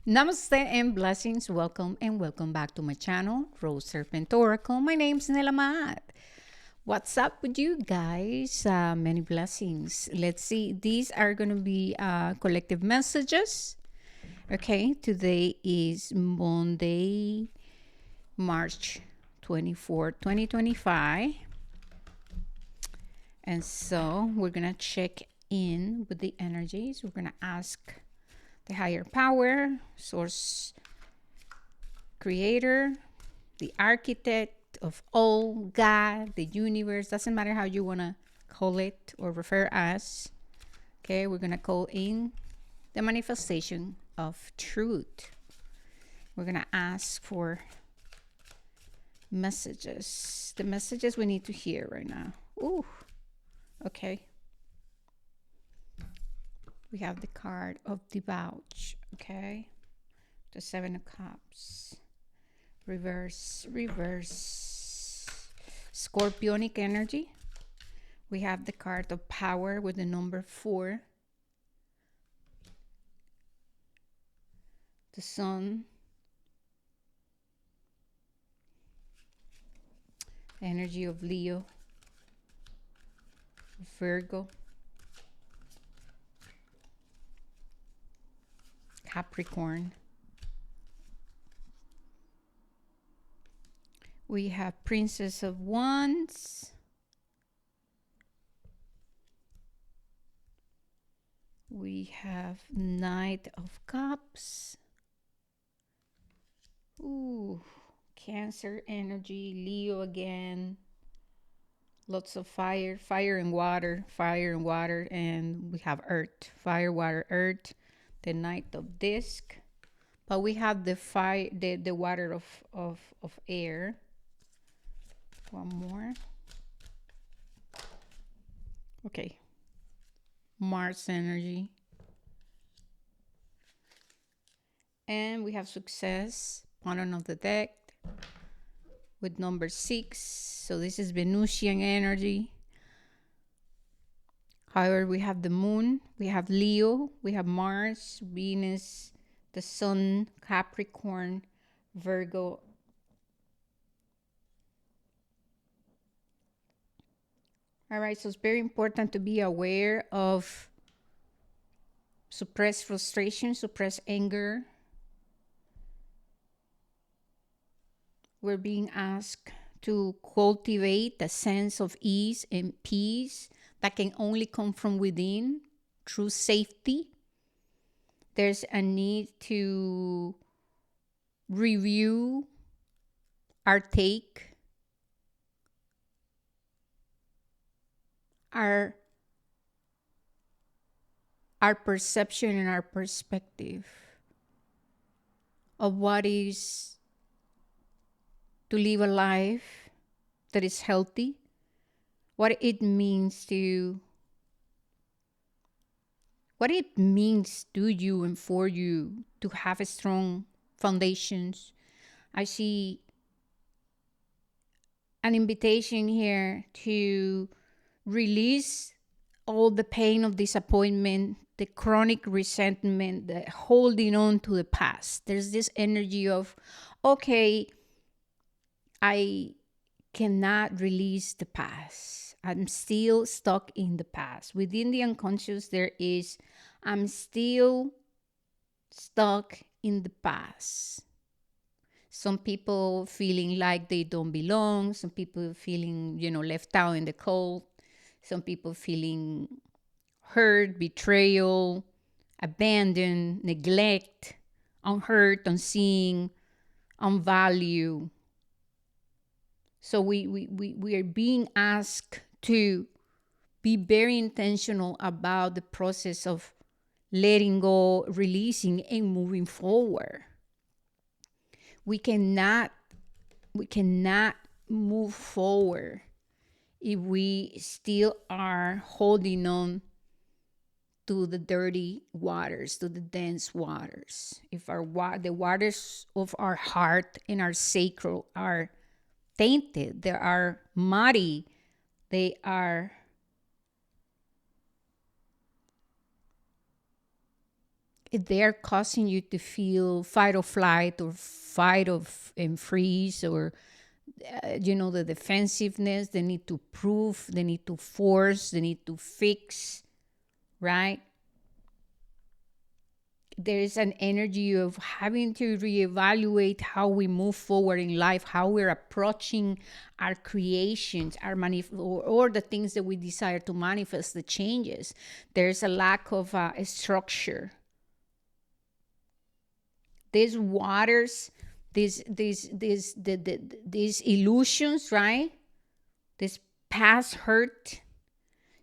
Namaste and blessings. Welcome and welcome back to my channel, Rose Serpent Oracle. My name's Nelamat. What's up with you guys? Many blessings. Let's see. These are going to be collective messages. Okay, today is Monday, March 24, 2025. And so we're going to check in with the energies. We're going to ask the higher power, source creator, the architect of all, God, the universe, doesn't matter how you want to call it or refer us. Okay, we're going to call in the manifestation of truth. We're going to ask for messages, the messages we need to hear right now. Ooh, okay. We have the card of debauch, okay? The Seven of Cups. Reverse. Scorpionic energy. We have the card of power with the number 4. The Sun. Energy of Leo. Virgo. Capricorn. We have Princess of Wands. We have Knight of Cups. Ooh, Cancer energy, Leo again. Lots of fire and water, and we have earth, fire, water, earth. The Knight of Disc, but we have the fire, the water of air. One more. Okay. Mars energy. And we have success, bottom of the deck with number 6. So this is Venusian energy. However, we have the moon, we have Leo, we have Mars, Venus, the Sun, Capricorn, Virgo. All right, so it's very important to be aware of suppressed frustration, suppressed anger. We're being asked to cultivate a sense of ease and peace that can only come from within, through safety. There's a need to review our take, our perception and our perspective of what is to live a life that is healthy, what it means to you and for you to have a strong foundations. I see an invitation here to release all the pain of disappointment, the chronic resentment, the holding on to the past. There's this energy of, okay, I cannot release the past. I'm still stuck in the past. Within the unconscious, there is, I'm still stuck in the past. Some people feeling like they don't belong. Some people feeling, left out in the cold. Some people feeling hurt, betrayal, abandoned, neglect, unheard, unseen, unvalued. So we are being asked to be very intentional about the process of letting go, releasing, and moving forward. We cannot move forward if we still are holding on to the dirty waters, to the dense waters. If the waters of our heart and our sacral are tainted, they are muddy, they are they're causing you to feel fight or flight or fight of and freeze, or the defensiveness. They need to prove, they need to force, they need to fix, right? There is an energy of having to reevaluate how we move forward in life, how we're approaching our creations, or the things that we desire to manifest, the changes. There's a lack of a structure. These waters, these illusions, right? This past hurt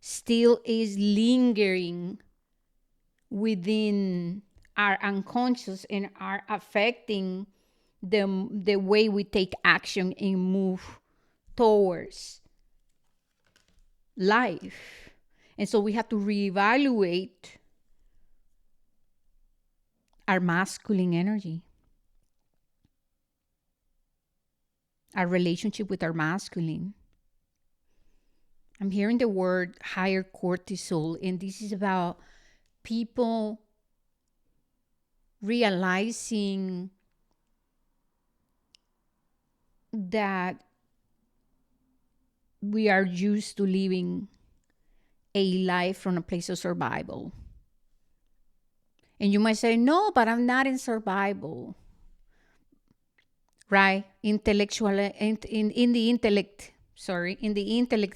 still is lingering within our unconscious and are affecting the way we take action and move towards life. And so we have to reevaluate our masculine energy, our relationship with our masculine. I'm hearing the word higher cortisol, and this is about people realizing that we are used to living a life from a place of survival. And you might say, no, but I'm not in survival, right? In the intellect,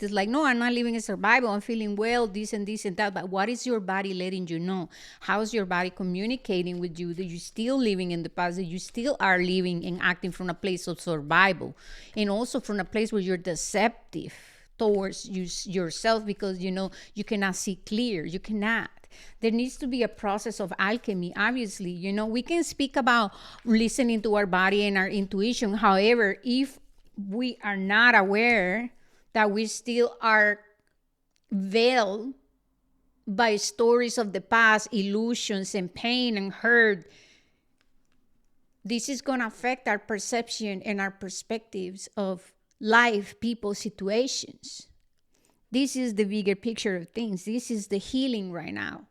it's like, no, I'm not living in survival. I'm feeling well, this and this and that. But what is your body letting you know? How's your body communicating with you that you're still living in the past, that you still are living and acting from a place of survival, and also from a place where you're deceptive towards yourself, because you cannot see clear. You cannot. There needs to be a process of alchemy. Obviously, we can speak about listening to our body and our intuition. However, if we are not aware that we still are veiled by stories of the past, illusions and pain and hurt, this is going to affect our perception and our perspectives of life, people, situations. This is the bigger picture of things. This is the healing right now.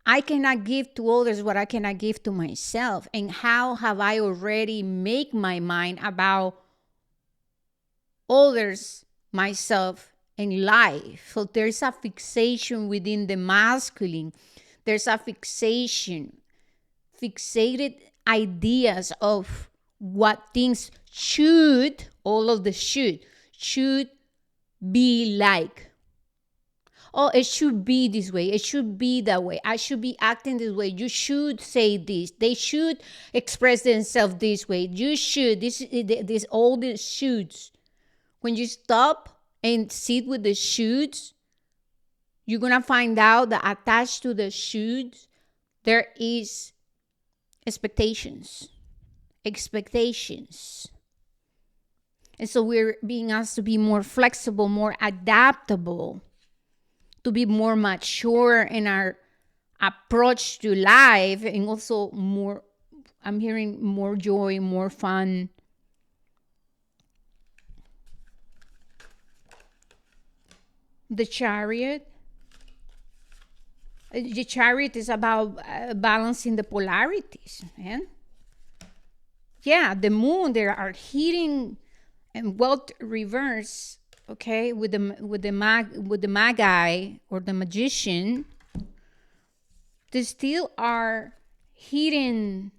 I cannot give to others what I cannot give to myself. And how have I already made my mind about others, myself, and life? So there's a fixation within the masculine. There's a fixated ideas of what things should, all of the should be like. Oh, it should be this way. It should be that way. I should be acting this way. You should say this. They should express themselves this way. You should. This all the shoulds. When you stop and sit with the shoulds, you're going to find out that attached to the shoulds, there is expectations. And so we're being asked to be more flexible, more adaptable, to be more mature in our approach to life, and also more, I'm hearing more joy, more fun. The chariot is about balancing the polarities, man. Yeah, the moon, there are heating and wealth reverse. Okay, with the magi or the magician, they still are hidden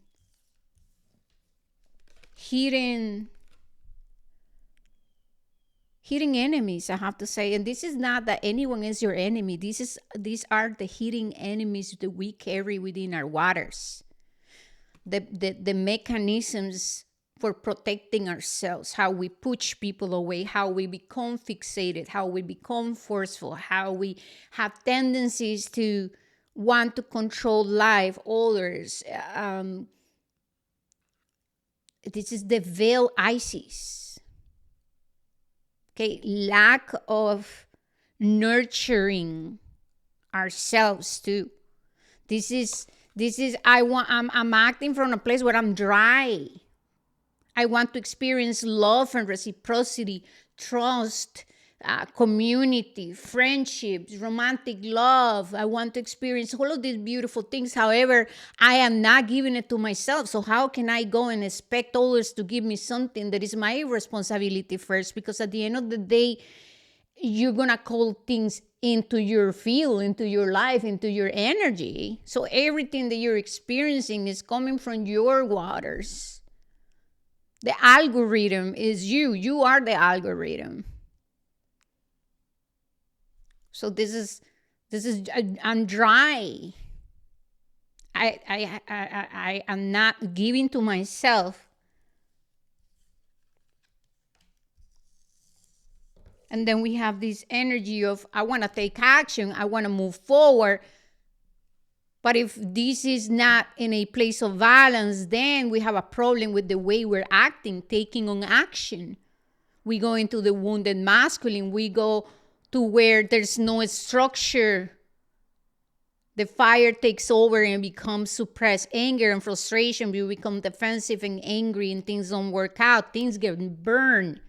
enemies, I have to say. And this is not that anyone is your enemy. These are the hidden enemies that we carry within our waters. The mechanisms for protecting ourselves, how we push people away, how we become fixated, how we become forceful, how we have tendencies to want to control life, others. This is the veil Isis. Okay, lack of nurturing ourselves too. This is I'm acting from a place where I'm dry. I want to experience love and reciprocity, trust, community, friendships, romantic love. I want to experience all of these beautiful things. However, I am not giving it to myself. So how can I go and expect others to give me something that is my responsibility first? Because at the end of the day, you're going to call things into your field, into your life, into your energy. So everything that you're experiencing is coming from your waters. The algorithm is you. You are the algorithm. So this is I'm dry. I am not giving to myself. And then we have this energy of I want to take action, I want to move forward. But if this is not in a place of balance, then we have a problem with the way we're acting, taking on action. We go into the wounded masculine. We go to where there's no structure. The fire takes over and becomes suppressed anger and frustration. We become defensive and angry and things don't work out. Things get burned.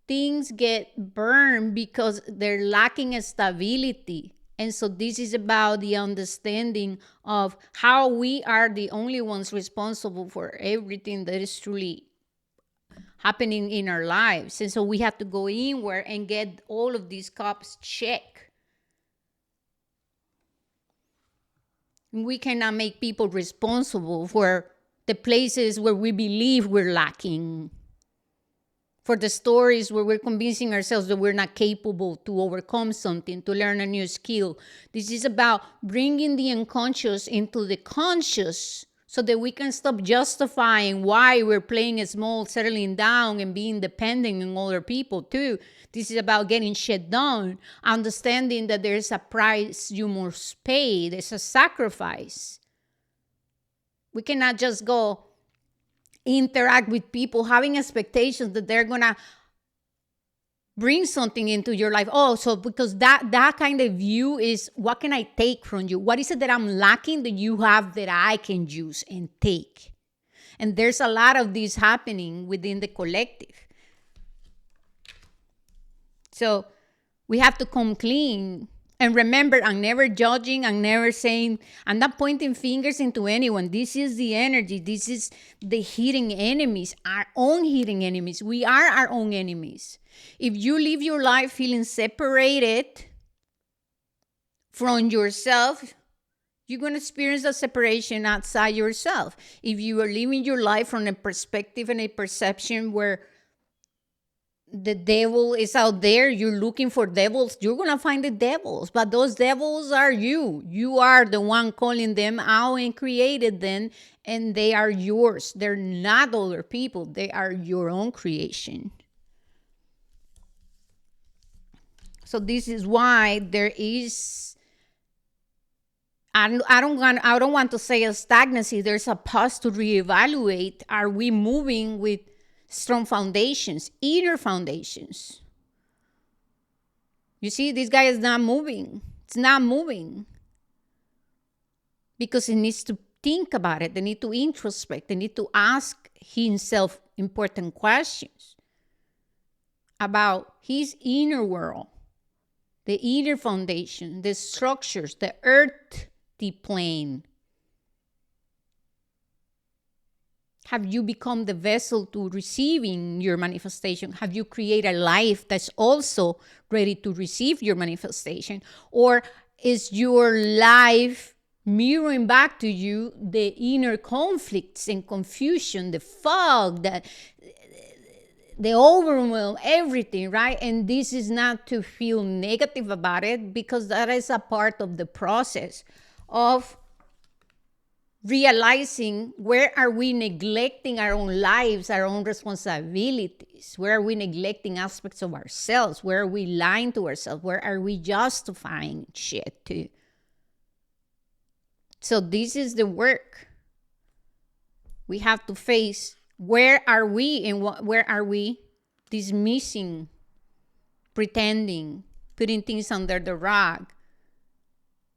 Things get burned because they're lacking a stability. And so this is about the understanding of how we are the only ones responsible for everything that is truly happening in our lives. And so we have to go inward and get all of these cups checked. We cannot make people responsible for the places where we believe we're lacking, for the stories where we're convincing ourselves that we're not capable to overcome something, to learn a new skill. This is about bringing the unconscious into the conscious so that we can stop justifying why we're playing small, settling down, and being dependent on other people too. This is about getting shit done, understanding that there's a price you must pay. There's a sacrifice. We cannot just go interact with people having expectations that they're gonna bring something into your life. Oh, so because that kind of view is, what can I take from you? What is it that I'm lacking that you have that I can use and take? And there's a lot of this happening within the collective. So we have to come clean. And remember, I'm never judging. I'm never saying, I'm not pointing fingers into anyone. This is the energy. This is the hidden enemies, our own hidden enemies. We are our own enemies. If you live your life feeling separated from yourself, you're going to experience a separation outside yourself. If you are living your life from a perspective and a perception where the devil is out there, you're looking for devils, you're going to find the devils. But those devils are you. You are the one calling them out and created them, and they are yours. They're not other people. They are your own creation. So this is why there is, I don't want to say a stagnancy. There's a pause to reevaluate. Are we moving with strong foundations, inner foundations? You see, this guy is not moving. It's not moving because he needs to think about it. They need to introspect. They need to ask himself important questions about his inner world, the inner foundation, the structures, the earthy plane. Have you become the vessel to receiving your manifestation? Have you created a life that's also ready to receive your manifestation? Or is your life mirroring back to you the inner conflicts and confusion, the fog, the overwhelm, everything, right? And this is not to feel negative about it, because that is a part of the process of realizing where are we neglecting our own lives, our own responsibilities, where are we neglecting aspects of ourselves, where are we lying to ourselves, where are we justifying shit to. So this is the work we have to face. Where are we and where are we dismissing, pretending, putting things under the rug?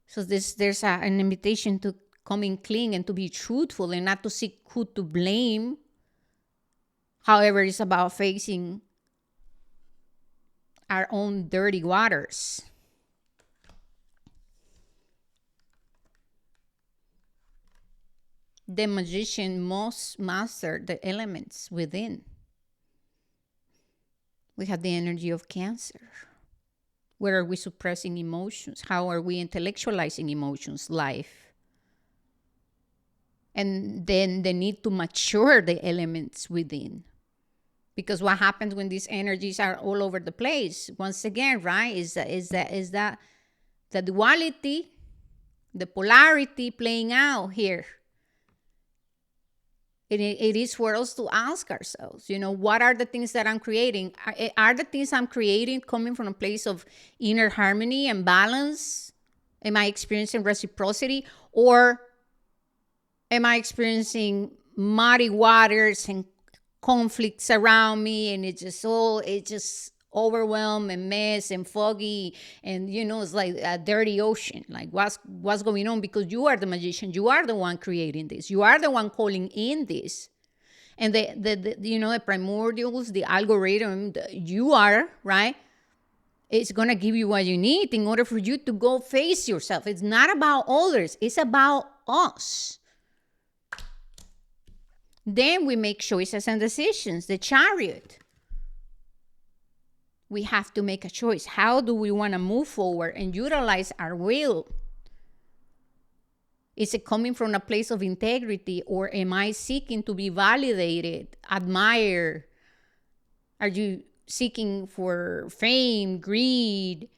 So there's an invitation to coming clean and to be truthful and not to seek who to blame. However, it's about facing our own dirty waters. The magician must master the elements within. We have the energy of Cancer. Where are we suppressing emotions? How are we intellectualizing emotions? Life. And then the need to mature the elements within. Because what happens when these energies are all over the place? Once again, right? Is that the duality, the polarity playing out here. It is for us to ask ourselves, what are the things that I'm creating? Are the things I'm creating coming from a place of inner harmony and balance? Am I experiencing reciprocity? Or am I experiencing muddy waters and conflicts around me, and it's just overwhelmed and mess and foggy, and it's like a dirty ocean. Like what's going on? Because you are the magician, you are the one creating this, you are the one calling in this, and the primordials, the algorithm, you are right. It's gonna give you what you need in order for you to go face yourself. It's not about others, it's about us. Then we make choices and decisions. The Chariot. We have to make a choice. How do we want to move forward and utilize our will? Is it coming from a place of integrity, or am I seeking to be validated, admired? Are you seeking for fame, greed?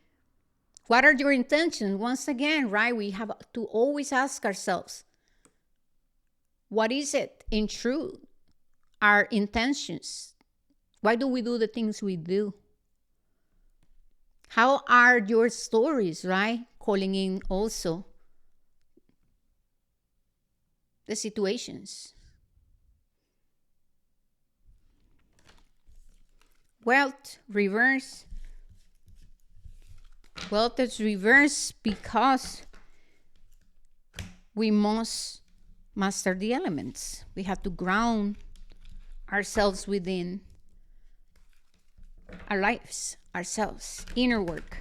What are your intentions? Once again, right, we have to always ask ourselves, what is it in truth? Our intentions. Why do we do the things we do? How are your stories, right? Calling in also the situations. Wealth, reverse. Wealth is reverse because we must master the elements. We have to ground ourselves within our lives, ourselves, inner work.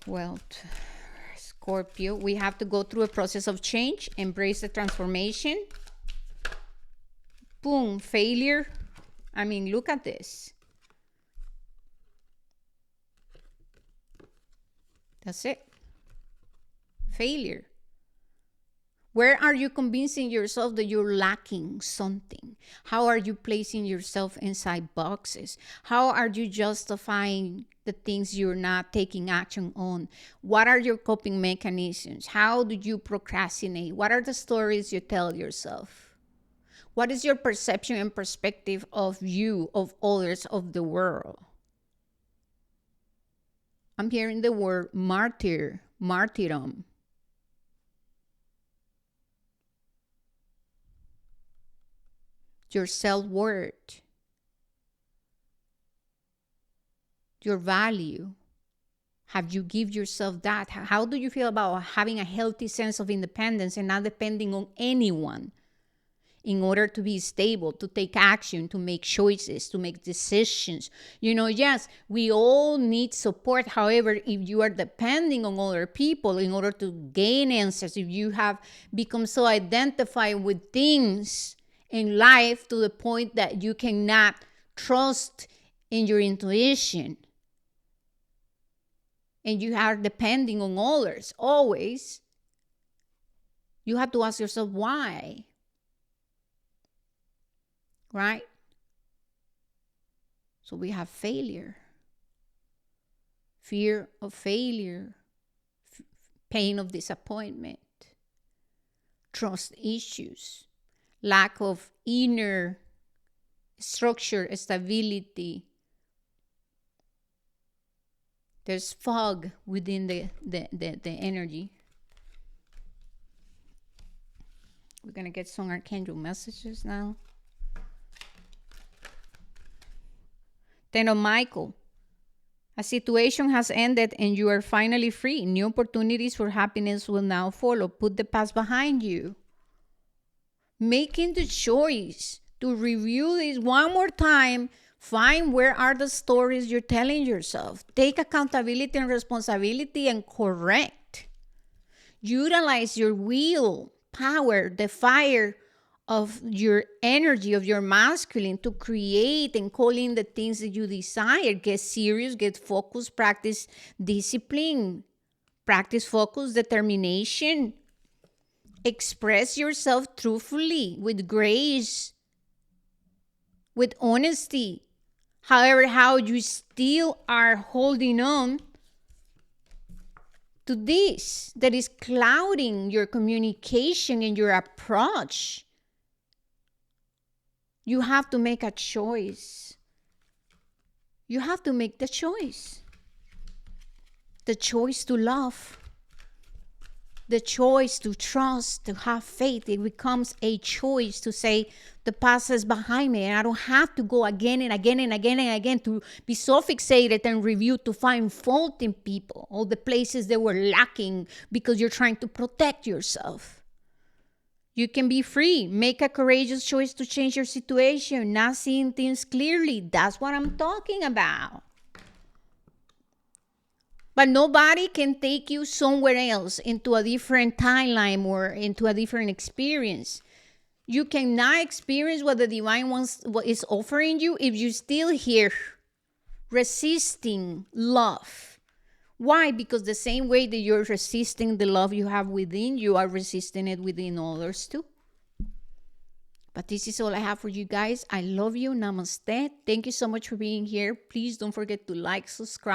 Well, Scorpio, we have to go through a process of change, embrace the transformation. Boom, failure. I mean, look at this. That's it. Failure. Where are you convincing yourself that you're lacking something? How are you placing yourself inside boxes? How are you justifying the things you're not taking action on? What are your coping mechanisms? How do you procrastinate? What are the stories you tell yourself? What is your perception and perspective of you, of others, of the world? I'm hearing the word martyr, martyrdom. Your self-worth, your value. Have you give yourself that? How do you feel about having a healthy sense of independence and not depending on anyone in order to be stable, to take action, to make choices, to make decisions? Yes, we all need support. However, if you are depending on other people in order to gain answers, if you have become so identified with things in life to the point that you cannot trust in your intuition, and you are depending on others always, you have to ask yourself why. Right? So we have failure, fear of failure, pain of disappointment, trust issues, lack of inner structure, stability. There's fog within the energy. We're going to get some archangel messages now. Ten of Michael. A situation has ended and you are finally free. New opportunities for happiness will now follow. Put the past behind you. Making the choice to review this one more time. Find where are the stories you're telling yourself. Take accountability and responsibility and correct. Utilize your will, power, the fire of your energy, of your masculine to create and call in the things that you desire. Get serious, get focused, practice discipline, practice focus, determination. Express yourself truthfully, with grace, with honesty. However, how you still are holding on to this that is clouding your communication and your approach. You have to make a choice. You have to make the choice. The choice to love. The choice to trust, to have faith. It becomes a choice to say, the past is behind me, and I don't have to go again and again and again and again to be so fixated and review to find fault in people, all the places they were lacking because you're trying to protect yourself. You can be free. Make a courageous choice to change your situation, not seeing things clearly. That's what I'm talking about. But nobody can take you somewhere else into a different timeline or into a different experience. You cannot experience what the divine is offering you if you're still here resisting love. Why? Because the same way that you're resisting the love you have within, you are resisting it within others too. But this is all I have for you guys. I love you. Namaste. Thank you so much for being here. Please don't forget to like, subscribe.